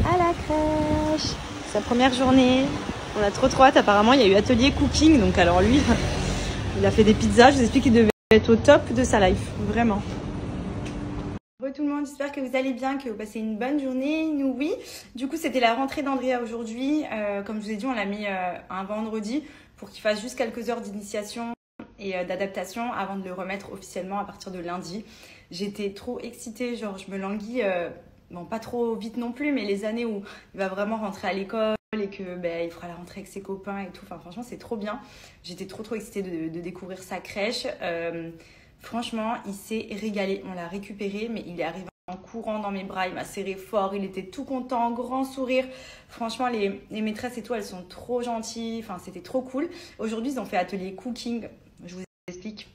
à la crèche. Sa première journée. On a trop hâte. Apparemment, il y a eu atelier cooking. Donc alors lui, il a fait des pizzas. Je vous explique qu'il devait être au top de sa life. Vraiment. Bonjour tout le monde, j'espère que vous allez bien, que vous passez une bonne journée. Nous, oui. Du coup, c'était la rentrée d'Andrea aujourd'hui. Comme je vous ai dit, on l'a mis un vendredi pour qu'il fasse juste quelques heures d'initiation et d'adaptation avant de le remettre officiellement à partir de lundi. J'étais trop excitée, genre je me languis, bon pas trop vite non plus, mais les années où il va vraiment rentrer à l'école et que il fera la rentrée avec ses copains et tout. Enfin franchement c'est trop bien. J'étais trop excitée de découvrir sa crèche. Franchement il s'est régalé, on l'a récupéré, mais il est arrivé en courant dans mes bras, il m'a serré fort, il était tout content, grand sourire. Franchement, les maîtresses et tout, elles sont trop gentilles. Enfin, c'était trop cool. Aujourd'hui, ils ont fait atelier cooking. Je vous explique.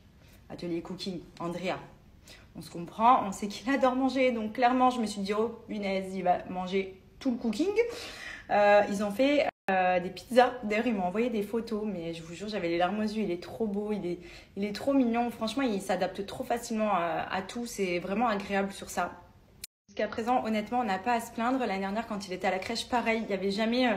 Atelier cooking, Andrea. On se comprend, on sait qu'il adore manger. Donc, clairement, je me suis dit, oh, punaise, il va manger tout le cooking. Ils ont fait des pizzas. D'ailleurs, ils m'ont envoyé des photos, mais je vous jure, j'avais les larmes aux yeux. Il est trop beau, il est trop mignon. Franchement, il s'adapte trop facilement à tout. C'est vraiment agréable sur ça. Jusqu'à présent, honnêtement, on n'a pas à se plaindre. L'année dernière, quand il était à la crèche, pareil, il n'y avait jamais,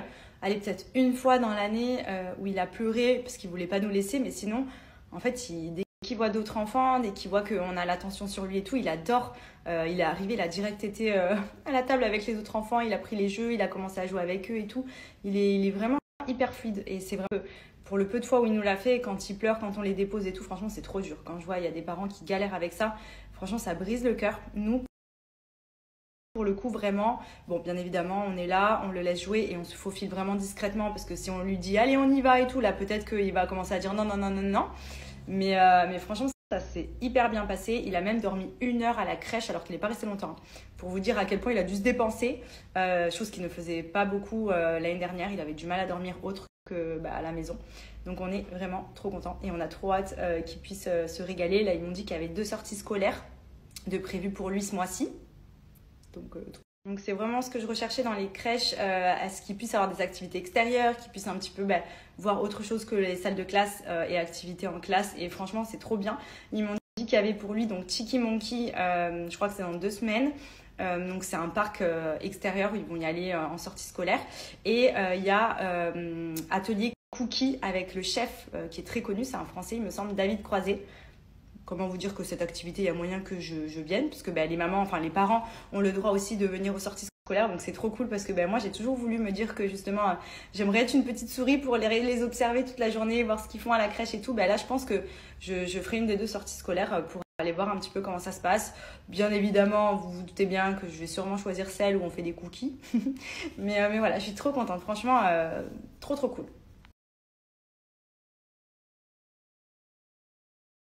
allez, peut-être une fois dans l'année où il a pleuré parce qu'il ne voulait pas nous laisser. Mais sinon, en fait, dès qu'il voit d'autres enfants, dès qu'il voit qu'on a l'attention sur lui et tout, il adore. Il est arrivé, il a direct été à la table avec les autres enfants. Il a pris les jeux, il a commencé à jouer avec eux et tout. Il est vraiment hyper fluide. Et c'est vrai que pour le peu de fois où il nous l'a fait, quand il pleure, quand on les dépose et tout, franchement, c'est trop dur. Quand je vois, il y a des parents qui galèrent avec ça. Franchement, ça brise le cœur. Nous, pour le coup, vraiment, bon, bien évidemment, on est là, on le laisse jouer et on se faufile vraiment discrètement parce que si on lui dit allez, on y va et tout, là, peut-être qu'il va commencer à dire non, non, non, non, non. Mais franchement, ça s'est hyper bien passé. Il a même dormi 1 heure à la crèche alors qu'il n'est pas resté longtemps. Pour vous dire à quel point il a dû se dépenser, chose qu'il ne faisait pas beaucoup l'année dernière. Il avait du mal à dormir autre que à la maison. Donc on est vraiment trop contents et on a trop hâte qu'il puisse se régaler. Là, ils m'ont dit qu'il y avait 2 sorties scolaires de prévues pour lui ce mois-ci. Donc c'est vraiment ce que je recherchais dans les crèches, à ce qu'ils puissent avoir des activités extérieures, qu'ils puissent un petit peu voir autre chose que les salles de classe et activités en classe. Et franchement, c'est trop bien. Ils m'ont dit qu'il y avait pour lui donc Tiki Monkey, je crois que c'est dans 2 semaines. Donc c'est un parc extérieur où ils vont y aller en sortie scolaire. Et il y a atelier cookie avec le chef qui est très connu, c'est un Français, il me semble, David Croiset. Comment vous dire que cette activité, il y a moyen que je vienne, parce que les mamans, enfin les parents ont le droit aussi de venir aux sorties scolaires, donc c'est trop cool parce que moi j'ai toujours voulu me dire que justement j'aimerais être une petite souris pour les observer toute la journée, voir ce qu'ils font à la crèche et tout. Là je pense que je ferai une des 2 sorties scolaires pour aller voir un petit peu comment ça se passe. Bien évidemment, vous vous doutez bien que je vais sûrement choisir celle où on fait des cookies, mais voilà, je suis trop contente, franchement, trop cool.